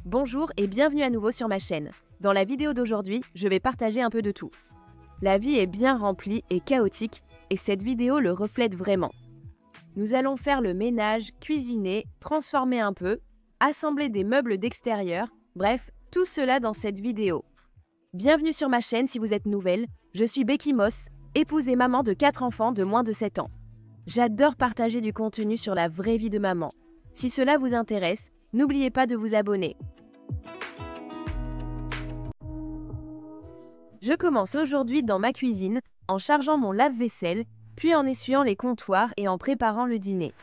Bonjour et bienvenue à nouveau sur ma chaîne. Dans la vidéo d'aujourd'hui, je vais partager un peu de tout. La vie est bien remplie et chaotique et cette vidéo le reflète vraiment. Nous allons faire le ménage, cuisiner, transformer un peu, assembler des meubles d'extérieur, bref, tout cela dans cette vidéo. Bienvenue sur ma chaîne si vous êtes nouvelle, je suis Becky Moss, épouse et maman de 4 enfants de moins de 7 ans. J'adore partager du contenu sur la vraie vie de maman. Si cela vous intéresse, n'oubliez pas de vous abonner. Je commence aujourd'hui dans ma cuisine en chargeant mon lave-vaisselle, puis en essuyant les comptoirs et en préparant le dîner.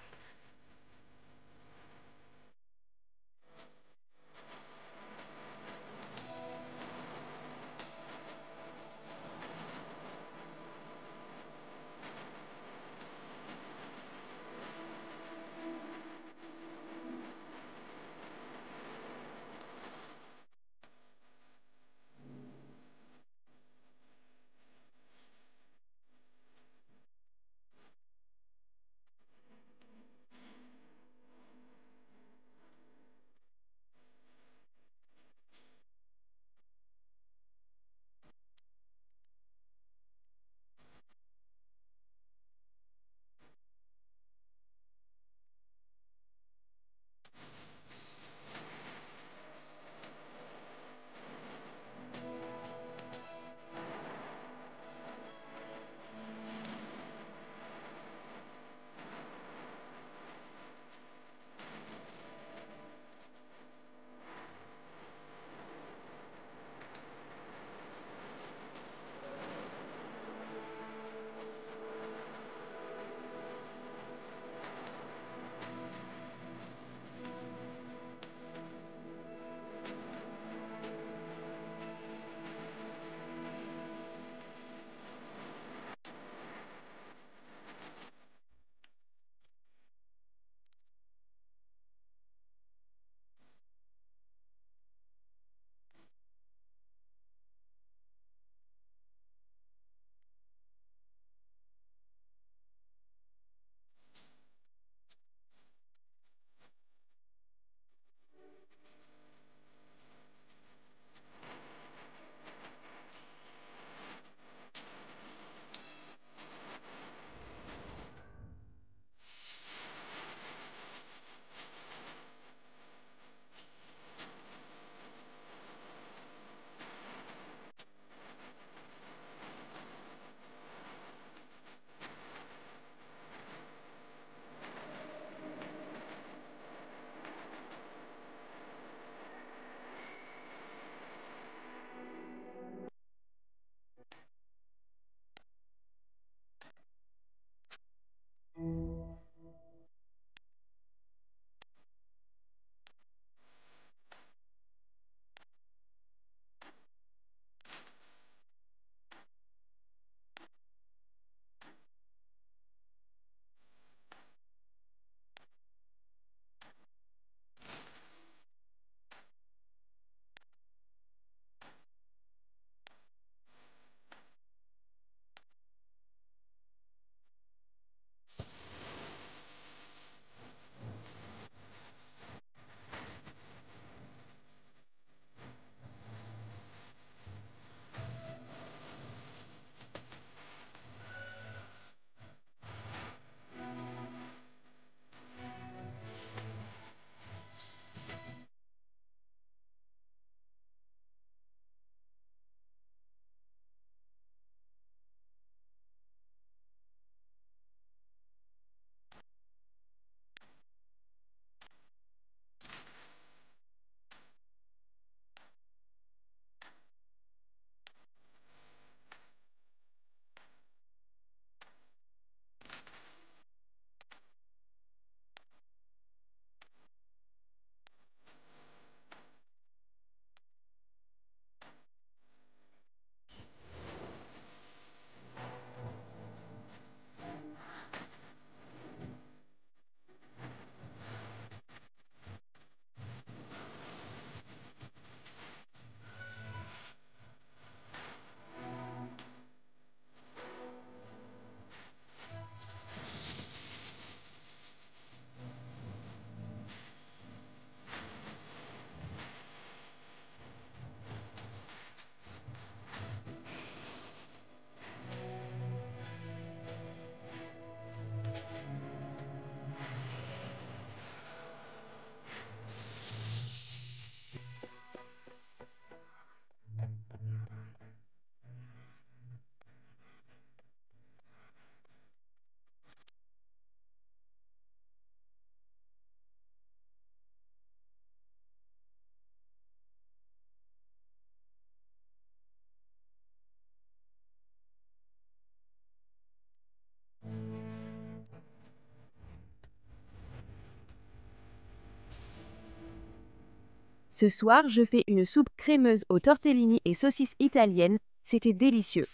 Ce soir, je fais une soupe crémeuse aux tortellini et saucisses italiennes. C'était délicieux.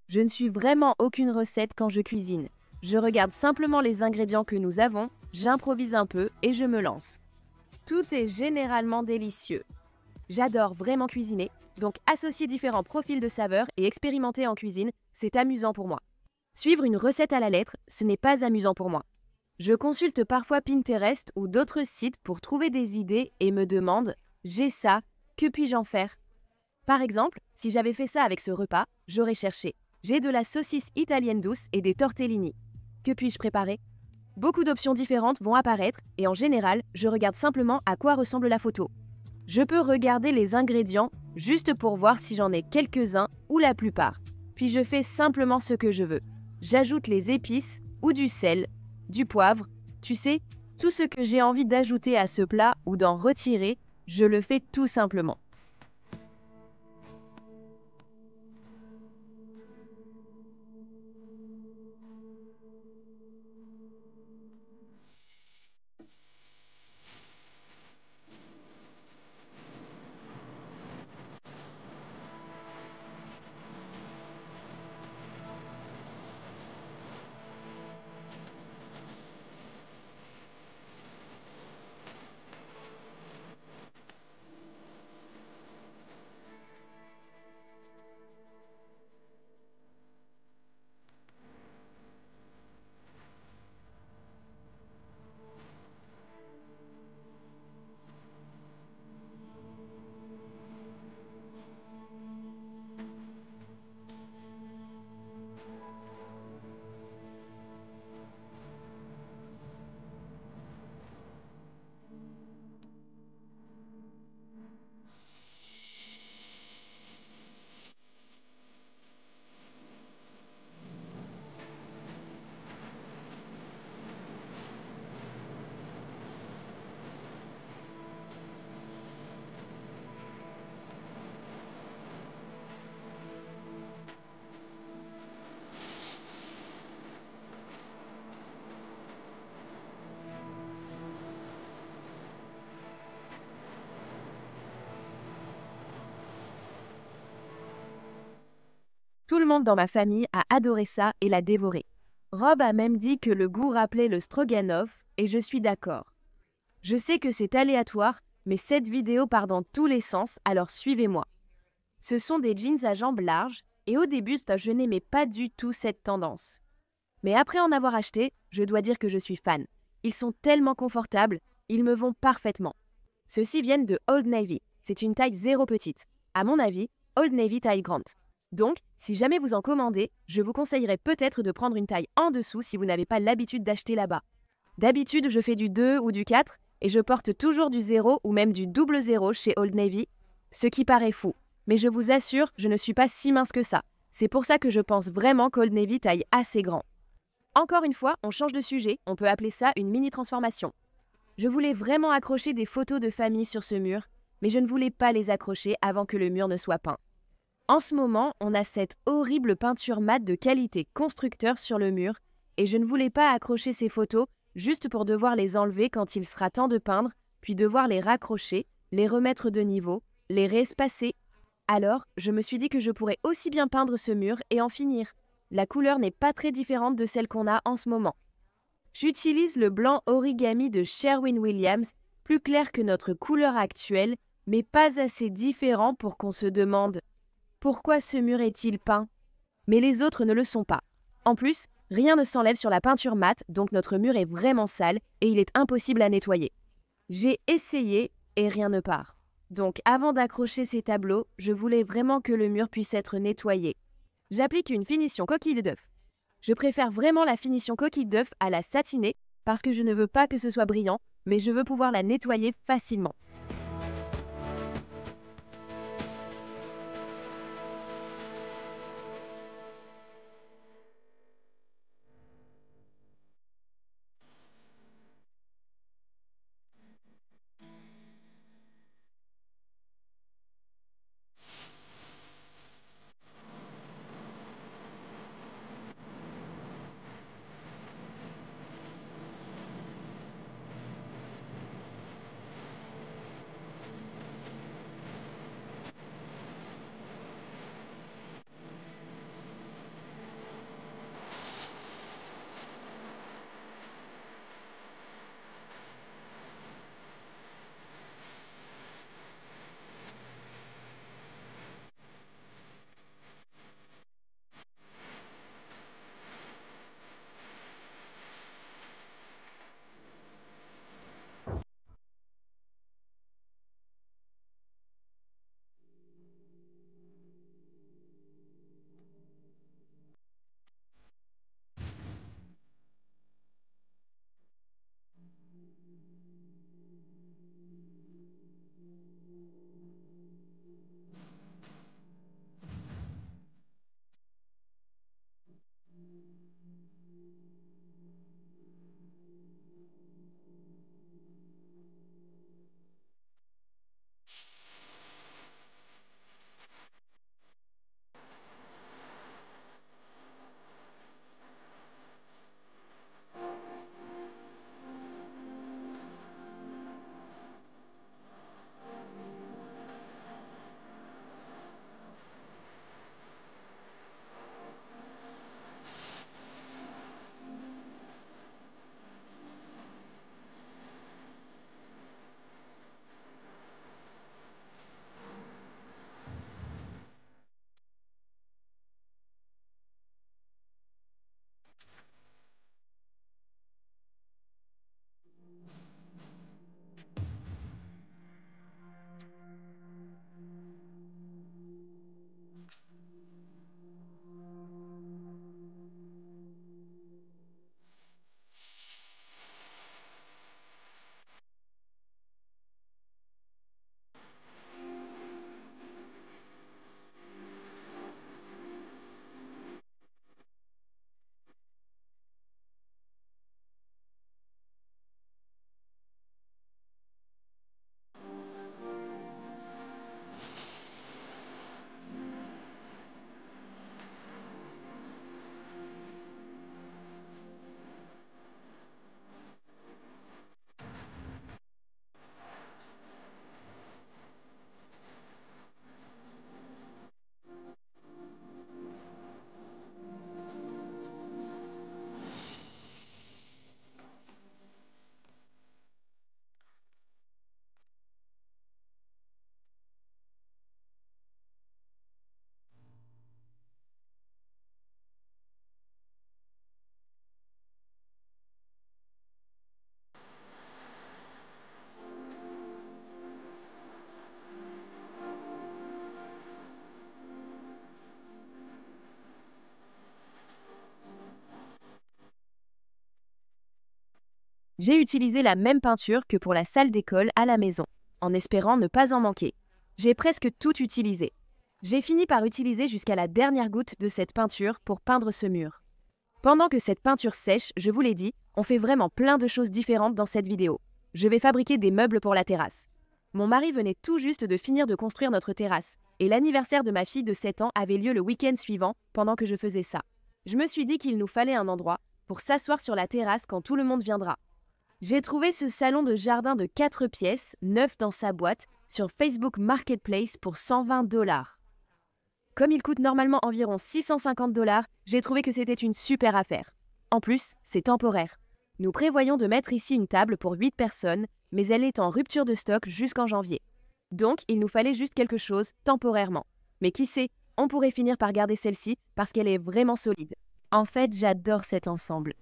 Je ne suis vraiment aucune recette quand je cuisine. Je regarde simplement les ingrédients que nous avons, j'improvise un peu et je me lance. Tout est généralement délicieux. J'adore vraiment cuisiner, donc associer différents profils de saveurs et expérimenter en cuisine, c'est amusant pour moi. Suivre une recette à la lettre, ce n'est pas amusant pour moi. Je consulte parfois Pinterest ou d'autres sites pour trouver des idées et me demande « j'ai ça, que puis-je en faire ?» Par exemple, si j'avais fait ça avec ce repas, j'aurais cherché « j'ai de la saucisse italienne douce et des tortellini. Que puis-je préparer ?» Beaucoup d'options différentes vont apparaître et en général, je regarde simplement à quoi ressemble la photo. Je peux regarder les ingrédients juste pour voir si j'en ai quelques-uns ou la plupart. Puis je fais simplement ce que je veux. J'ajoute les épices ou du sel, du poivre, tu sais, tout ce que j'ai envie d'ajouter à ce plat ou d'en retirer, je le fais tout simplement. Tout le monde dans ma famille a adoré ça et l'a dévoré. Rob a même dit que le goût rappelait le stroganoff et je suis d'accord. Je sais que c'est aléatoire, mais cette vidéo part dans tous les sens, alors suivez-moi. Ce sont des jeans à jambes larges et au début, je n'aimais pas du tout cette tendance. Mais après en avoir acheté, je dois dire que je suis fan. Ils sont tellement confortables, ils me vont parfaitement. Ceux-ci viennent de Old Navy, c'est une taille 0 petite. À mon avis, Old Navy taille grande. Donc, si jamais vous en commandez, je vous conseillerais peut-être de prendre une taille en dessous si vous n'avez pas l'habitude d'acheter là-bas. D'habitude, je fais du 2 ou du 4 et je porte toujours du 0 ou même du double 0 chez Old Navy, ce qui paraît fou. Mais je vous assure, je ne suis pas si mince que ça. C'est pour ça que je pense vraiment qu'Old Navy taille assez grand. Encore une fois, on change de sujet, on peut appeler ça une mini-transformation. Je voulais vraiment accrocher des photos de famille sur ce mur, mais je ne voulais pas les accrocher avant que le mur ne soit peint. En ce moment, on a cette horrible peinture mate de qualité constructeur sur le mur et je ne voulais pas accrocher ces photos juste pour devoir les enlever quand il sera temps de peindre, puis devoir les raccrocher, les remettre de niveau, les réespacer. Alors, je me suis dit que je pourrais aussi bien peindre ce mur et en finir. La couleur n'est pas très différente de celle qu'on a en ce moment. J'utilise le blanc origami de Sherwin-Williams, plus clair que notre couleur actuelle, mais pas assez différent pour qu'on se demande « Pourquoi ce mur est-il peint ?» Mais les autres ne le sont pas. En plus, rien ne s'enlève sur la peinture mate, donc notre mur est vraiment sale et il est impossible à nettoyer. J'ai essayé et rien ne part. Donc avant d'accrocher ces tableaux, je voulais vraiment que le mur puisse être nettoyé. J'applique une finition coquille d'œuf. Je préfère vraiment la finition coquille d'œuf à la satinée parce que je ne veux pas que ce soit brillant, mais je veux pouvoir la nettoyer facilement. J'ai utilisé la même peinture que pour la salle d'école à la maison, en espérant ne pas en manquer. J'ai presque tout utilisé. J'ai fini par utiliser jusqu'à la dernière goutte de cette peinture pour peindre ce mur. Pendant que cette peinture sèche, je vous l'ai dit, on fait vraiment plein de choses différentes dans cette vidéo. Je vais fabriquer des meubles pour la terrasse. Mon mari venait tout juste de finir de construire notre terrasse, et l'anniversaire de ma fille de 7 ans avait lieu le week-end suivant pendant que je faisais ça. Je me suis dit qu'il nous fallait un endroit pour s'asseoir sur la terrasse quand tout le monde viendra. J'ai trouvé ce salon de jardin de 4 pièces, neuf dans sa boîte, sur Facebook Marketplace pour 120 $. Comme il coûte normalement environ 650 $, j'ai trouvé que c'était une super affaire. En plus, c'est temporaire. Nous prévoyons de mettre ici une table pour 8 personnes, mais elle est en rupture de stock jusqu'en janvier. Donc, il nous fallait juste quelque chose temporairement. Mais qui sait, on pourrait finir par garder celle-ci parce qu'elle est vraiment solide. En fait, j'adore cet ensemble.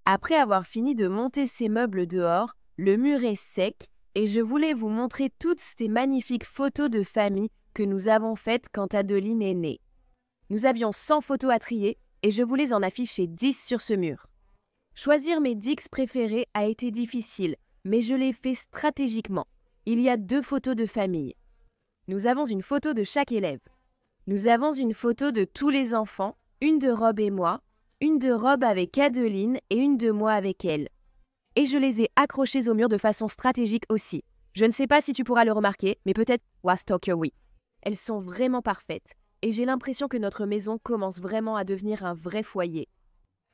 Après avoir fini de monter ces meubles dehors, le mur est sec et je voulais vous montrer toutes ces magnifiques photos de famille que nous avons faites quand Adeline est née. Nous avions 100 photos à trier et je voulais en afficher 10 sur ce mur. Choisir mes dix préférés a été difficile, mais je l'ai fait stratégiquement. Il y a 2 photos de famille. Nous avons une photo de chaque élève. Nous avons une photo de tous les enfants, une de Rob et moi, une de Rob avec Adeline et une de moi avec elle. Et je les ai accrochées au mur de façon stratégique aussi. Je ne sais pas si tu pourras le remarquer, mais peut-être Wastoker oui. Elles sont vraiment parfaites et j'ai l'impression que notre maison commence vraiment à devenir un vrai foyer.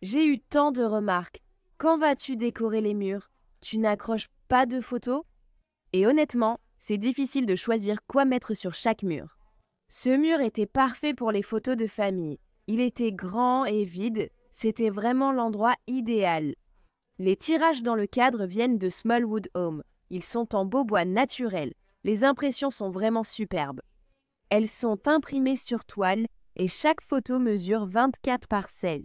J'ai eu tant de remarques. Quand vas-tu décorer les murs? Tu n'accroches pas de photos? Et honnêtement, c'est difficile de choisir quoi mettre sur chaque mur. Ce mur était parfait pour les photos de famille. Il était grand et vide, c'était vraiment l'endroit idéal. Les tirages dans le cadre viennent de Smallwood Home. Ils sont en beau bois naturel. Les impressions sont vraiment superbes. Elles sont imprimées sur toile et chaque photo mesure 24 par 16.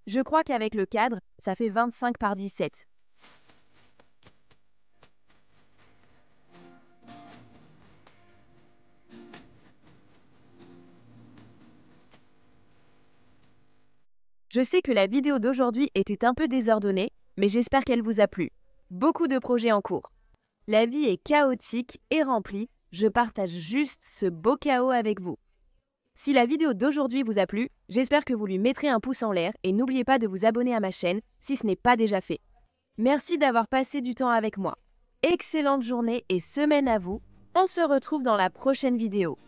Je crois qu'avec le cadre, ça fait 25 par 17. Je sais que la vidéo d'aujourd'hui était un peu désordonnée, mais j'espère qu'elle vous a plu. Beaucoup de projets en cours. La vie est chaotique et remplie, je partage juste ce beau chaos avec vous. Si la vidéo d'aujourd'hui vous a plu, j'espère que vous lui mettrez un pouce en l'air et n'oubliez pas de vous abonner à ma chaîne si ce n'est pas déjà fait. Merci d'avoir passé du temps avec moi. Excellente journée et semaine à vous. On se retrouve dans la prochaine vidéo.